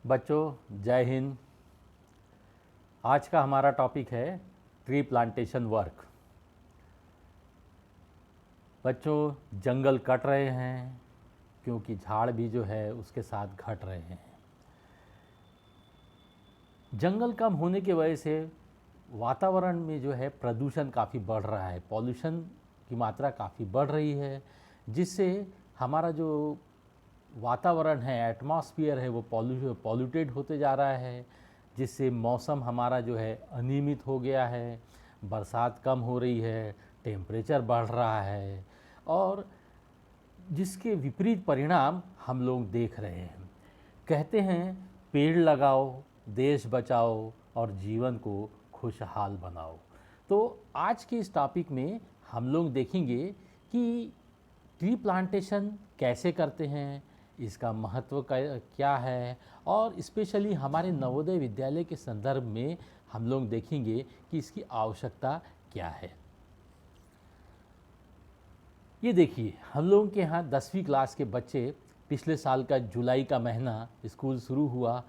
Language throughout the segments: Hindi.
बच्चों जय हिंद। आज का हमारा टॉपिक है ट्री प्लांटेशन वर्क। बच्चों जंगल कट रहे हैं क्योंकि झाड़ भी जो है उसके साथ घट रहे हैं। जंगल कम होने की वजह से वातावरण में जो है प्रदूषण काफ़ी बढ़ रहा है, पॉल्यूशन की मात्रा काफ़ी बढ़ रही है, जिससे हमारा जो वातावरण है, एटमॉस्फेयर है, वो पॉल्यूटेड होते जा रहा है, जिससे मौसम हमारा जो है अनियमित हो गया है, बरसात कम हो रही है, टेम्परेचर बढ़ रहा है और जिसके विपरीत परिणाम हम लोग देख रहे हैं। कहते हैं पेड़ लगाओ, देश बचाओ और जीवन को खुशहाल बनाओ। तो आज के इस टॉपिक में हम लोग देखेंगे कि ट्री प्लांटेशन कैसे करते हैं, इसका महत्व क्या है और स्पेशली हमारे नवोदय विद्यालय के संदर्भ में हम लोग देखेंगे कि इसकी आवश्यकता क्या है। ये देखिए, हम लोगों के यहाँ 10वीं क्लास के बच्चे, पिछले साल का जुलाई का महीना स्कूल शुरू हुआ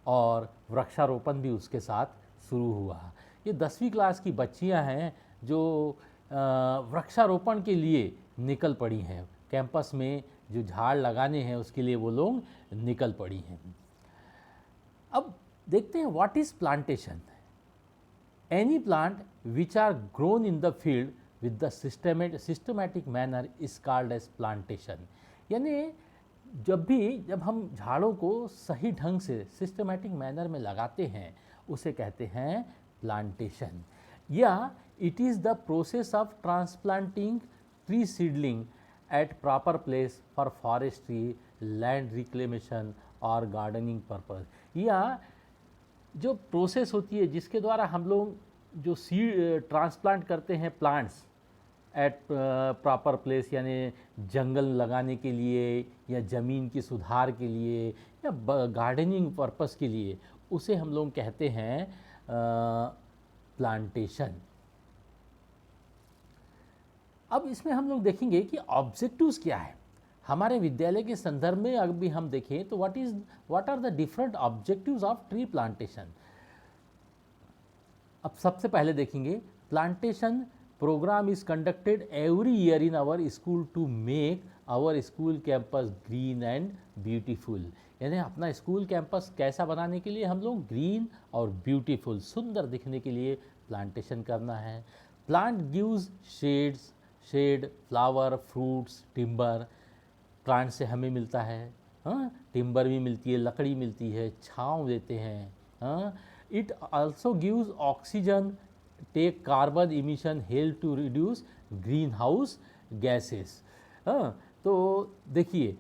और वृक्षारोपण भी उसके साथ शुरू हुआ। ये 10वीं क्लास की बच्चियां हैं जो वृक्षारोपण के लिए निकल पड़ी हैं। कैंपस में जो झाड़ लगाने हैं उसके लिए वो लोग निकल पड़ी हैं। अब देखते हैं what is plantation. Any plant which are grown in the field with the systematic manner is called as plantation। यानी जब हम झाड़ों को सही ढंग से सिस्टमेटिक मैनर में लगाते हैं उसे कहते हैं प्लांटेशन। या it is the process of transplanting tree seedling at proper place for forestry, land reclamation और गार्डनिंग पर्पस। या जो प्रोसेस होती है जिसके द्वारा हम लोग जो सीड ट्रांसप्लांट करते हैं प्लांट्स एट प्रॉपर प्लेस, यानी जंगल लगाने के लिए या ज़मीन की सुधार के लिए या गार्डनिंग पर्पस के लिए, उसे हम लोग कहते हैं प्लांटेशन। अब इसमें हम लोग देखेंगे कि ऑब्जेक्टिव्स क्या है हमारे विद्यालय के संदर्भ में। अभी हम देखें तो what are the different objectives of tree plantation. अब सबसे पहले देखेंगे plantation program is conducted every year in our school to make our school campus green and beautiful. यानी अपना स्कूल कैंपस कैसा बनाने के लिए हम लोग ग्रीन और ब्यूटीफुल, सुंदर दिखने के लिए प्लांटेशन करना है। Plant gives shade, flower, fruits, timber. Plant से हमें मिलता है, हाँ, टिम्बर भी मिलती है, लकड़ी मिलती है, छाँव देते हैं, हाँ। It also gives oxygen, take carbon emission, help to reduce green house gases. हाँ, तो देखिए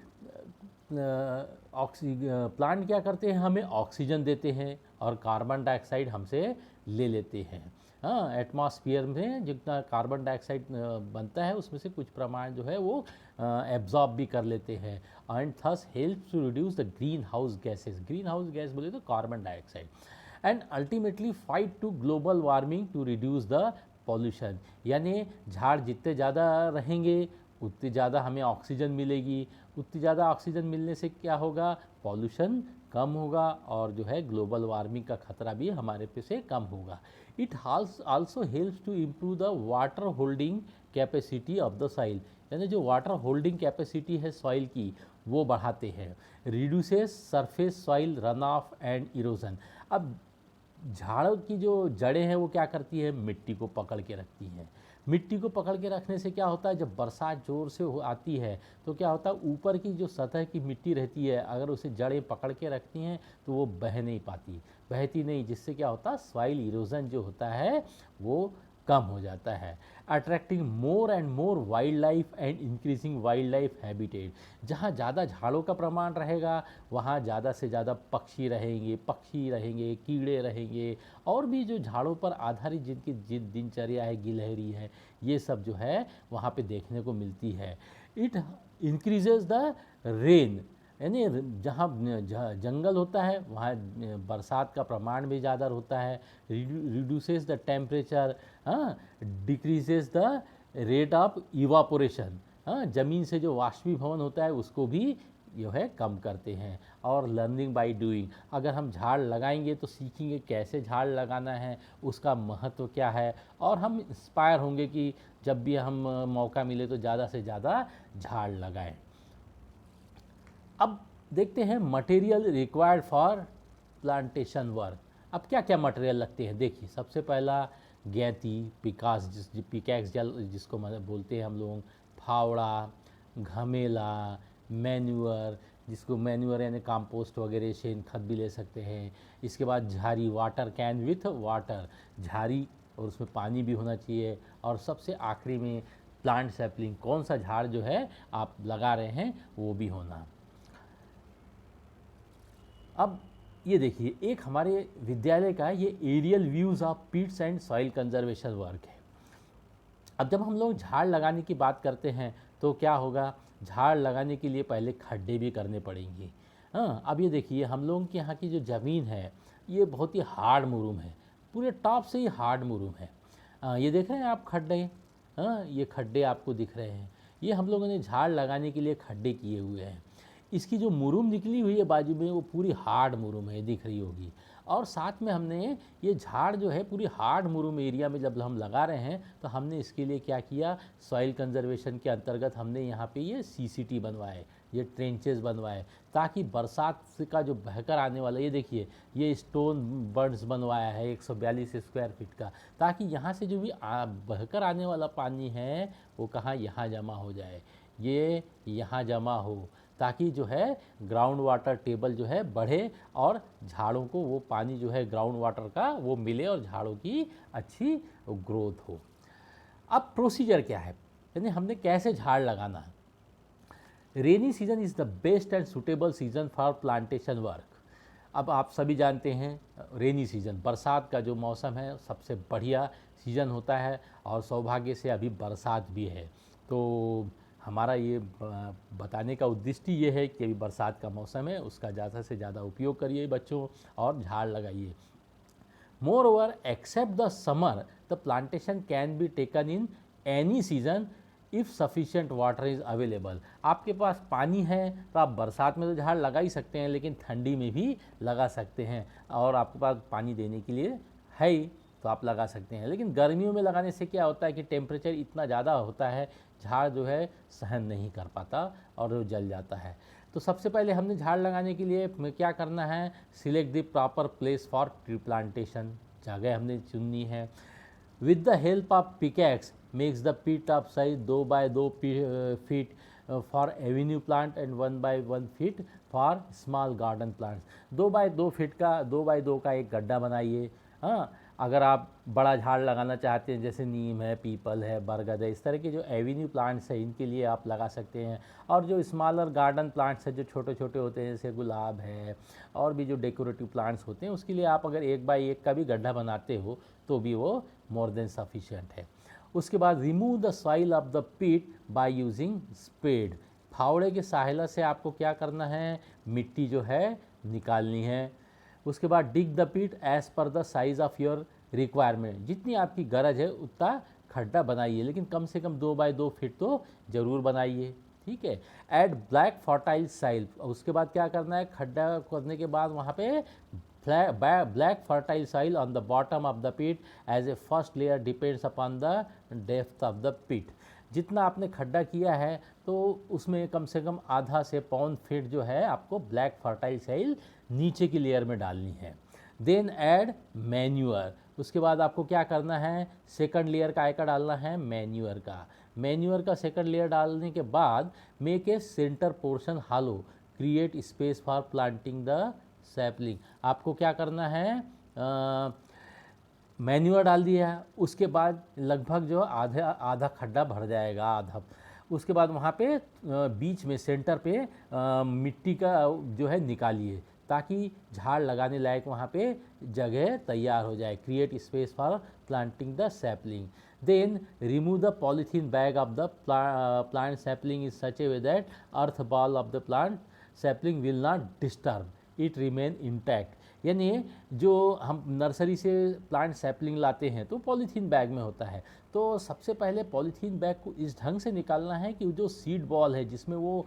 प्लांट क्या करते हैं, हमें ऑक्सीजन देते हैं और कार्बन डाइऑक्साइड हमसे ले लेते हैं। हाँ, एटमॉस्फेयर में जितना कार्बन डाइऑक्साइड बनता है उसमें से कुछ प्रमाण जो है वो एब्जॉर्ब भी कर लेते हैं and thus help to reduce the green house gases. Green house gas बोले तो carbon dioxide. And ultimately fight to global warming to reduce the pollution. यानी झाड़ जितने ज़्यादा रहेंगे उतनी ज़्यादा हमें ऑक्सीजन मिलेगी, उतनी ज़्यादा ऑक्सीजन मिलने से क्या होगा, पॉल्यूशन कम होगा और जो है ग्लोबल वार्मिंग का खतरा भी हमारे पे से कम होगा। It also helps to improve the water holding capacity of the soil. यानी जो वाटर होल्डिंग कैपेसिटी है सॉइल की वो बढ़ाते हैं। Reduces surface soil run off and erosion. अब झाड़ों की जो जड़ें हैं वो क्या करती है, मिट्टी को पकड़ के रखती हैं। मिट्टी को पकड़ के रखने से क्या होता है, जब बरसात ज़ोर से आती है तो क्या होता है, ऊपर की जो सतह की मिट्टी रहती है अगर उसे जड़ें पकड़ के रखती हैं तो वो बह नहीं पाती, बहती नहीं, जिससे क्या होता है सॉइल इरोजन जो होता है वो कम हो जाता है। Attracting more and more wild life and increasing wild life habitat. जहाँ ज़्यादा झाड़ों का प्रमाण रहेगा वहाँ ज़्यादा से ज़्यादा पक्षी रहेंगे, कीड़े रहेंगे और भी जो झाड़ों पर आधारित जिनकी दिनचर्या है, गिलहरी है, ये सब जो है वहाँ पे देखने को मिलती है। It increases the rain. यानी जहाँ जंगल होता है वहाँ बरसात का प्रमाण भी ज़्यादा होता है। रिड्यूसेस द टेम्परेचर, हाँ, decreases the rate of evaporation. हाँ, ज़मीन से जो वाष्पीभवन होता है उसको भी जो है कम करते हैं। और लर्निंग बाय डूइंग, अगर हम झाड़ लगाएंगे तो सीखेंगे कैसे झाड़ लगाना है, उसका महत्व क्या है, और हम इंस्पायर होंगे कि जब भी हम मौका मिले तो ज़्यादा से ज़्यादा झाड़ लगाएं। अब देखते हैं material required for plantation work. अब क्या क्या मटेरियल लगते हैं, देखिए सबसे पहला गैंती, पिकैक्स जिसको मतलब बोलते हैं हम लोग, फावड़ा, घमेला, मैन्यूअर, जिसको मैन्यूअर यानी कंपोस्ट वगैरह शेन खत भी ले सकते हैं। इसके बाद झाड़ी, वाटर कैन विथ वाटर, झाड़ी और उसमें पानी भी होना चाहिए। और सबसे आखिरी में प्लांट सैपलिंग, कौन सा झाड़ जो है आप लगा रहे हैं वो भी होना। अब ये देखिए, एक हमारे विद्यालय का ये aerial views of pits and soil conservation work है। अब जब हम लोग झाड़ लगाने की बात करते हैं तो क्या होगा, झाड़ लगाने के लिए पहले खड्डे भी करने पड़ेंगे। हाँ, अब ये देखिए हम लोगों के यहाँ की जो ज़मीन है ये बहुत ही हार्ड मुरूम है, पूरे टॉप से ही हार्ड मुरूम है। ये देख रहे हैं आप खड्डे, हाँ ये खड्डे आपको दिख रहे हैं, ये हम लोगों ने झाड़ लगाने के लिए खड्डे किए हुए हैं। इसकी जो मुरूम निकली हुई है बाजू में वो पूरी हार्ड मुरूम है, दिख रही होगी। और साथ में हमने ये झाड़ जो है पूरी हार्ड मुरूम एरिया में जब हम लगा रहे हैं तो हमने इसके लिए क्या किया, सॉइल कंजर्वेशन के अंतर्गत हमने यहाँ पे ये सीसीटी बनवाए, ये ट्रेंचेस बनवाए, ताकि बरसात का जो बहकर आने वाला, ये देखिए ये स्टोन बर्ड्स बनवाया है 142 स्क्वायर फीट का, ताकि यहाँ से जो भी बहकर आने वाला पानी है वो कहाँ, यहाँ जमा हो जाए, ये यहाँ जमा हो, ताकि जो है ग्राउंड वाटर टेबल जो है बढ़े और झाड़ों को वो पानी जो है ग्राउंड वाटर का वो मिले और झाड़ों की अच्छी ग्रोथ हो। अब प्रोसीजर क्या है, यानी हमने कैसे झाड़ लगाना है। Rainy season is the best and suitable season for plantation work. अब आप सभी जानते हैं रेनी सीजन, बरसात का जो मौसम है सबसे बढ़िया सीज़न होता है, और सौभाग्य से अभी बरसात भी है। तो हमारा ये बताने का उद्देश्य ये है कि अभी बरसात का मौसम है, उसका ज़्यादा से ज़्यादा उपयोग करिए बच्चों और झाड़ लगाइए। Moreover except the summer the plantation can be taken in any season if sufficient water is available. आपके पास पानी है तो आप बरसात में तो झाड़ लगा ही सकते हैं, लेकिन ठंडी में भी लगा सकते हैं, और आपके पास पानी देने के लिए है ही तो आप लगा सकते हैं। लेकिन गर्मियों में लगाने से क्या होता है कि टेम्परेचर इतना ज़्यादा होता है, झाड़ जो है सहन नहीं कर पाता और वो जल जाता है। तो सबसे पहले हमने झाड़ लगाने के लिए क्या करना है, select the proper place for tree plantation, जगह हमने चुननी है। With the help of pickaxe makes the pit of size 2 by 2 feet for avenue plant and 1 by 1 feet for small garden plants. 2 by 2 feet का 2 बाय 2 का एक गड्ढा बनाइए। हाँ, अगर आप बड़ा झाड़ लगाना चाहते हैं जैसे नीम है, पीपल है, बरगद है, इस तरह के जो एवेन्यू प्लांट्स हैं इनके लिए आप लगा सकते हैं। और जो स्मॉलर गार्डन प्लांट्स हैं जो छोटे छोटे होते हैं जैसे गुलाब है और भी जो डेकोरेटिव प्लांट्स होते हैं, उसके लिए आप अगर 1 बाय 1 का भी गड्ढा बनाते हो तो भी वो मोर देन सफिशिएंट है। उसके बाद remove the soil of the pit by using spade. फावड़े के सहायता से आपको क्या करना है, मिट्टी जो है निकालनी है। उसके बाद dig the pit as per the size of your requirement, जितनी आपकी गरज है उतना खड्डा बनाइए, लेकिन कम से कम 2 बाय 2 फीट तो ज़रूर बनाइए, ठीक है। ऐड ब्लैक फर्टाइल साइल, उसके बाद क्या करना है, खड्डा करने के बाद वहाँ पे black fertile soil on the bottom of the pit as a first layer depends upon the depth of the pit. जितना आपने खड्डा किया है तो उसमें कम से कम आधा से पौन फीट जो है आपको ब्लैक फर्टाइल साइल नीचे की लेयर में डालनी है। देन ऐड मैन्यूअर, उसके बाद आपको क्या करना है, सेकंड लेयर का आयका डालना है मैन्यूअर का। मैन्यूअर का सेकंड लेयर डालने के बाद make a centre portion hello, create space for planting the sapling. आपको क्या करना है, मैन्यूअर डाल दिया है, उसके बाद लगभग जो आधा खड्डा भर जाएगा, आधा। उसके बाद वहाँ पे बीच में सेंटर पे मिट्टी का जो है निकालिए, ताकि झाड़ लगाने लायक वहाँ पे जगह तैयार हो जाए। Create space for planting the sapling. Then remove the polythene bag off the plant sapling is such a way that earth ball of the plant sapling will not disturb it remain intact. यानी जो हम नर्सरी से प्लांट सैपलिंग लाते हैं तो पॉलीथीन बैग में होता है, तो सबसे पहले पॉलीथीन बैग को इस ढंग से निकालना है कि जो सीड बॉल है जिसमें वो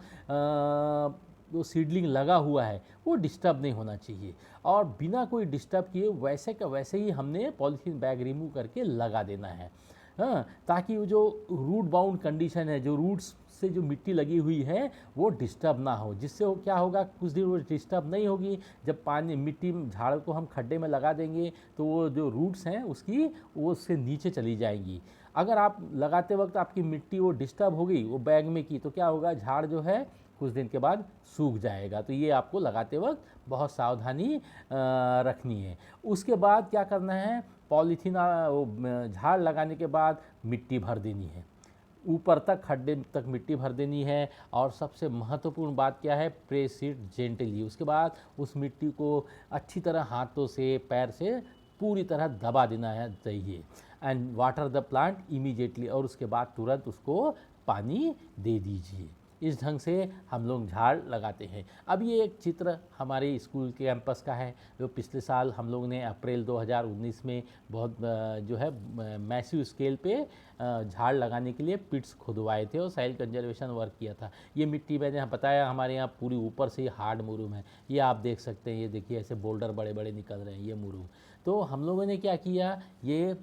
जो सीडलिंग लगा हुआ है वो डिस्टर्ब नहीं होना चाहिए, और बिना कोई डिस्टर्ब किए वैसे का वैसे ही हमने पॉलीथीन बैग रिमूव करके लगा देना है। हाँ, ताकि वो जो रूट बाउंड कंडीशन है, जो रूट्स से जो मिट्टी लगी हुई है वो डिस्टर्ब ना हो, जिससे वो क्या होगा, कुछ दिन वो डिस्टर्ब नहीं होगी। जब पानी मिट्टी झाड़ को हम खड्डे में लगा देंगे तो वो जो रूट्स हैं उसकी वो उससे नीचे चली जाएंगी। अगर आप लगाते वक्त आपकी मिट्टी वो डिस्टर्ब हो गई वो बैग में की, तो क्या होगा, झाड़ जो है कुछ दिन के बाद सूख जाएगा। तो ये आपको लगाते वक्त बहुत सावधानी रखनी है। उसके बाद क्या करना है, पॉलीथीन झाड़ लगाने के बाद मिट्टी भर देनी है, ऊपर तक खड्डे तक मिट्टी भर देनी है। और सबसे महत्वपूर्ण बात क्या है, प्रेस इट जेंटली। उसके बाद उस मिट्टी को अच्छी तरह हाथों से पैर से पूरी तरह दबा देना है चाहिए। And water the plant immediately, और उसके बाद तुरंत उसको पानी दे दीजिए। इस ढंग से हम लोग झाड़ लगाते हैं। अब ये एक चित्र हमारे स्कूल के कैंपस का है, जो पिछले साल हम लोग ने अप्रैल 2019 में बहुत जो है मैसिव स्केल पे झाड़ लगाने के लिए पिट्स खुदवाए थे और सॉइल कंजर्वेशन वर्क किया था। ये मिट्टी मैंने बताया हमारे यहाँ पूरी ऊपर से हार्ड मुरूम है, ये आप देख सकते हैं। ये देखिए ऐसे बोल्डर बड़े बड़े निकल रहे हैं, ये मुरूम। तो हम लोगों ने क्या किया, ये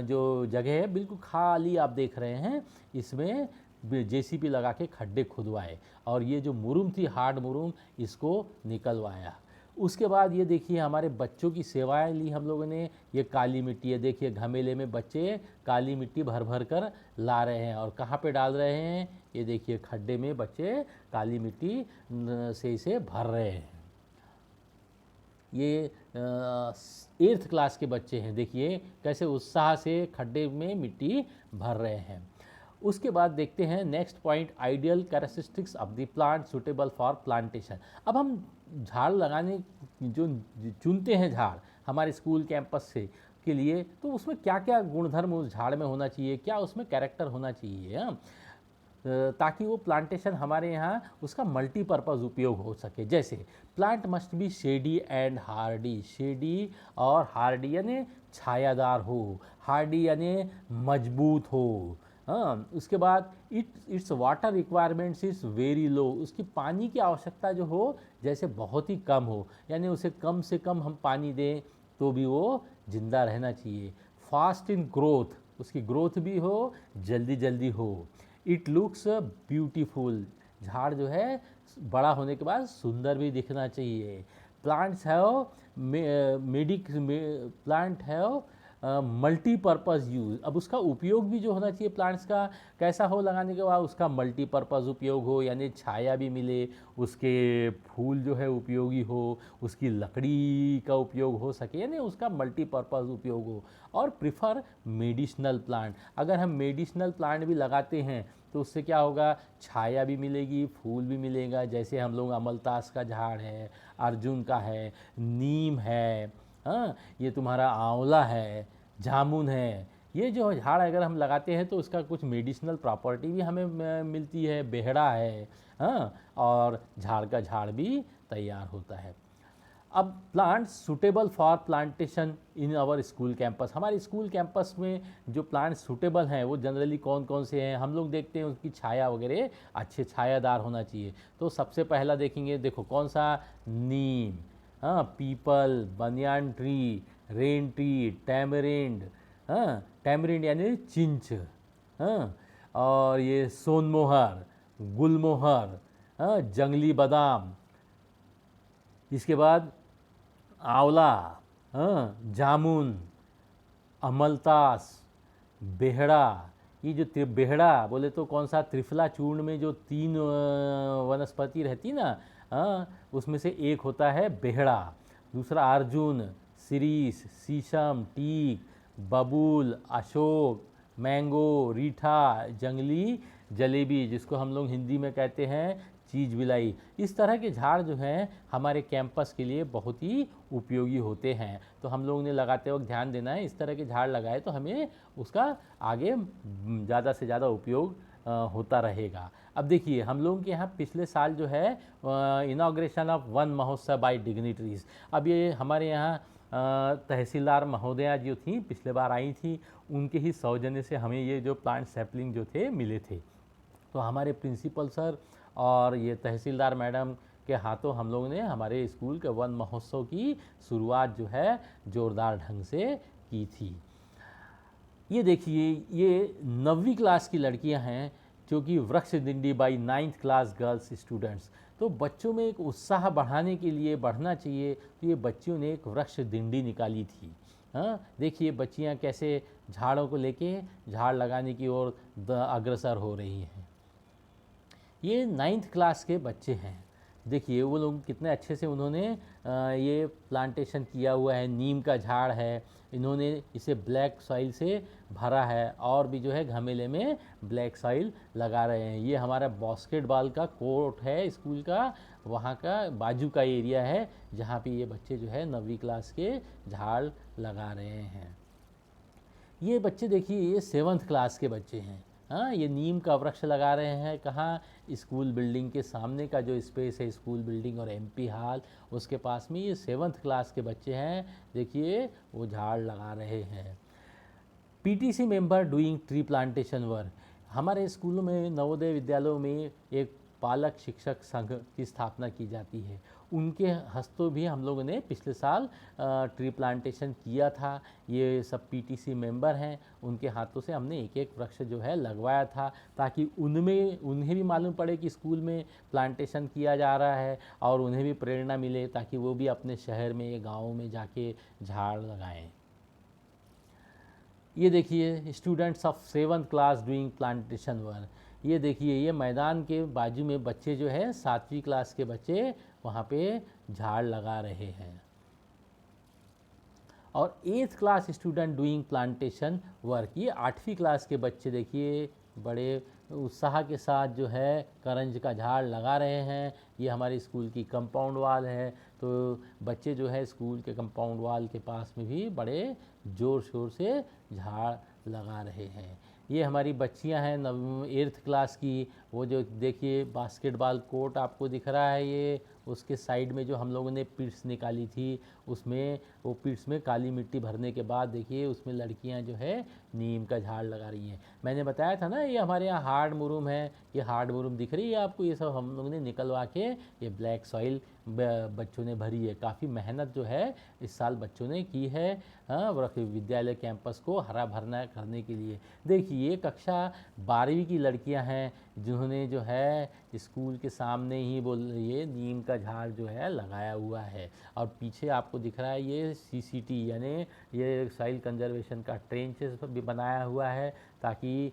जो जगह है बिल्कुल खाली आप देख रहे हैं, इसमें जेसीबी लगा के खड्डे खुदवाए और ये जो मुरूम थी हार्ड मुरूम इसको निकलवाया। उसके बाद ये देखिए हमारे बच्चों की सेवाएं ली हम लोगों ने। ये काली मिट्टी है, देखिए घमेले में बच्चे काली मिट्टी भर भर कर ला रहे हैं और कहाँ पे डाल रहे हैं, ये देखिए खड्डे में बच्चे काली मिट्टी से इसे भर रहे हैं। ये 8th क्लास के बच्चे हैं, देखिए कैसे उत्साह से खड्डे में मिट्टी भर रहे हैं। उसके बाद देखते हैं next point, ideal characteristics of the plant suitable for plantation. अब हम झाड़ लगाने जो चुनते हैं झाड़ हमारे स्कूल कैंपस से के लिए, तो उसमें क्या क्या गुणधर्म उस झाड़ में होना चाहिए, क्या उसमें कैरेक्टर होना चाहिए, ताकि वो प्लांटेशन हमारे यहाँ उसका मल्टीपर्पज़ उपयोग हो सके। जैसे plant must be shady and Hardy, shady और हार्डी यानी छायादार हो, हार्डी यानी मजबूत हो। हाँ, उसके बाद it's water requirements is very low, उसकी पानी की आवश्यकता जो हो जैसे बहुत ही कम हो, यानी उसे कम से कम हम पानी दें तो भी वो जिंदा रहना चाहिए। फास्ट इन ग्रोथ, उसकी ग्रोथ भी हो, जल्दी जल्दी हो। इट लुक्स ब्यूटीफुल, झाड़ जो है बड़ा होने के बाद सुंदर भी दिखना चाहिए। Plants have plant have multipurpose use, अब उसका उपयोग भी जो होना चाहिए प्लांट्स का कैसा हो, लगाने के बाद उसका मल्टीपर्पज़ उपयोग हो, यानी छाया भी मिले, उसके फूल जो है उपयोगी हो, उसकी लकड़ी का उपयोग हो सके, यानी उसका मल्टीपर्पज़ उपयोग हो। और प्रिफर मेडिसिनल प्लांट, अगर हम मेडिसिनल प्लांट भी लगाते हैं तो उससे क्या होगा, छाया भी मिलेगी, फूल भी मिलेगा। जैसे हम लोग अमलतास का झाड़ है, अर्जुन का है, नीम है, हाँ, ये तुम्हारा आंवला है, जामुन है, ये जो झाड़ अगर हम लगाते हैं तो उसका कुछ मेडिसिनल प्रॉपर्टी भी हमें मिलती है। बेहड़ा है, हाँ, और झाड़ का झाड़ भी तैयार होता है। अब plants suitable for plantation in our school campus, हमारे स्कूल कैंपस में जो प्लांट्स सूटेबल हैं वो जनरली कौन कौन से हैं, हम लोग देखते हैं उसकी छाया वगैरह अच्छे छायादार होना चाहिए। तो सबसे पहला देखेंगे, देखो कौन सा, नीम, हाँ, people, banyan tree, rain tree, tamarind, हाँ, टैमरिंड यानी चिंच, हाँ, और ये सोनमोहर, गुलमोहर, हाँ, जंगली बादाम, इसके बाद आंवला, हाँ, जामुन, अमलतास, बेहड़ा। ये जो बेहड़ा बोले तो कौन सा, त्रिफला चूर्ण में जो 3 वनस्पति रहती ना, हाँ, उसमें से एक होता है बेहड़ा। दूसरा अर्जुन, शिरीष, शीशम, टीक, बबूल, अशोक, मैंगो, रीठा, जंगली जलेबी, जिसको हम लोग हिंदी में कहते हैं चीज बिलाई। इस तरह के झाड़ जो हैं हमारे कैंपस के लिए बहुत ही उपयोगी होते हैं। तो हम लोगों ने लगाते वक्त ध्यान देना है, इस तरह के झाड़ लगाए तो हमें उसका आगे ज़्यादा से ज़्यादा उपयोग होता रहेगा। अब देखिए हम लोगों के यहाँ पिछले साल जो है इनॉग्रेशन ऑफ वन महोत्सव बाय डिग्निटरीज, अब ये हमारे यहाँ तहसीलदार महोदया जो थी पिछले बार आई थी, उनके ही सौजन्य से हमें ये जो प्लांट सैपलिंग जो थे मिले थे। तो हमारे प्रिंसिपल सर और ये तहसीलदार मैडम के हाथों हम लोगों ने हमारे स्कूल के वन महोत्सव की शुरुआत जो है ज़ोरदार ढंग से की थी। ये देखिए, ये 9वीं क्लास की लड़कियां हैं जो कि वृक्ष दिंडी by 9th class girls students. तो बच्चों में एक उत्साह बढ़ाने के लिए, बढ़ना चाहिए, तो ये बच्चियों ने एक वृक्ष दिंडी निकाली थी। हाँ, देखिए बच्चियां कैसे झाड़ों को लेके झाड़ लगाने की ओर अग्रसर हो रही हैं। ये 9th क्लास के बच्चे हैं। देखिए वो लोग कितने अच्छे से उन्होंने ये प्लांटेशन किया हुआ है। नीम का झाड़ है, इन्होंने इसे ब्लैक सॉइल से भरा है और भी जो है घमेले में ब्लैक सॉइल लगा रहे हैं। ये हमारा बास्केटबॉल का कोर्ट है स्कूल का, वहाँ का बाजू का एरिया है जहाँ पे ये बच्चे जो है 9वीं क्लास के झाड़ लगा रहे हैं। ये बच्चे देखिए, ये 7th क्लास के बच्चे हैं। हाँ, ये नीम का वृक्ष लगा रहे हैं। कहाँ? स्कूल बिल्डिंग के सामने का जो स्पेस है, स्कूल बिल्डिंग और एमपी हॉल, उसके पास में ये 7th क्लास के बच्चे हैं। देखिए वो झाड़ लगा रहे हैं। PTC member doing tree plantation work. हमारे स्कूलों में, नवोदय विद्यालयों में एक पालक शिक्षक संघ की स्थापना की जाती है। उनके हस्तों भी हम लोगों ने पिछले साल ट्री प्लांटेशन किया था। ये सब पीटीसी मेंबर हैं, उनके हाथों से हमने एक एक वृक्ष जो है लगवाया था, ताकि उन्हें भी मालूम पड़े कि स्कूल में प्लांटेशन किया जा रहा है और उन्हें भी प्रेरणा मिले, ताकि वो भी अपने शहर में, गाँव में जाके झाड़ लगाएं। ये देखिए, students of 7th class doing plantation work. ये देखिए, ये मैदान के बाजू में बच्चे जो है 7वीं क्लास के बच्चे वहाँ पे झाड़ लगा रहे हैं। और 8th class student doing plantation work. ये 8वीं क्लास के बच्चे देखिए बड़े उत्साह के साथ जो है करंज का झाड़ लगा रहे हैं। ये हमारे स्कूल की कंपाउंड वाल है, तो बच्चे जो है स्कूल के कंपाउंड वाल के पास में भी बड़े ज़ोर शोर से झाड़ लगा रहे हैं। ये हमारी बच्चियां हैं 8th क्लास की। वो जो देखिए बास्केटबॉल कोर्ट आपको दिख रहा है, ये उसके साइड में जो हम लोगों ने पिट्स निकाली थी, उसमें वो पिट्स में काली मिट्टी भरने के बाद देखिए उसमें लड़कियां जो है नीम का झाड़ लगा रही हैं। मैंने बताया था ना, ये हमारे यहाँ हार्ड मुरूम है। ये हार्ड मुरूम दिख रही है आपको, ये सब हम लोगों ने निकलवा के ये ब्लैक सॉइल बच्चों ने भरी है। काफ़ी मेहनत जो है इस साल बच्चों ने की है, हाँ, विद्यालय कैंपस को हरा भरना करने के लिए। देखिए कक्षा 12वीं की लड़कियां हैं जिन्होंने जो है स्कूल के सामने ही ये नीम का झाड़ जो है लगाया हुआ है। और पीछे आपको दिख रहा है ये सीसीटी, यानी ये सॉइल कंजर्वेशन का ट्रेंचेस भी बनाया हुआ है, ताकि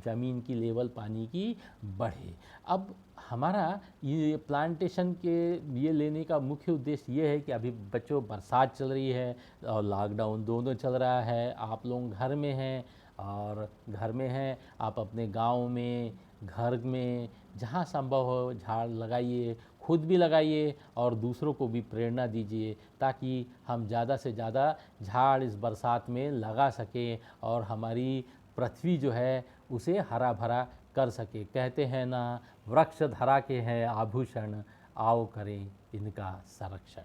ज़मीन की लेवल पानी की बढ़े। अब हमारा ये प्लांटेशन के ये लेने का मुख्य उद्देश्य ये है कि अभी बच्चों बरसात चल रही है और लॉकडाउन दोनों चल रहा है। आप लोग घर में हैं, और घर में हैं आप अपने गांव में, घर में, जहां संभव हो झाड़ लगाइए, खुद भी लगाइए और दूसरों को भी प्रेरणा दीजिए, ताकि हम ज़्यादा से ज़्यादा झाड़ इस बरसात में लगा सकें और हमारी पृथ्वी जो है उसे हरा भरा कर सके। कहते हैं ना, वृक्ष धरा के हैं आभूषण, आओ करें इनका संरक्षण।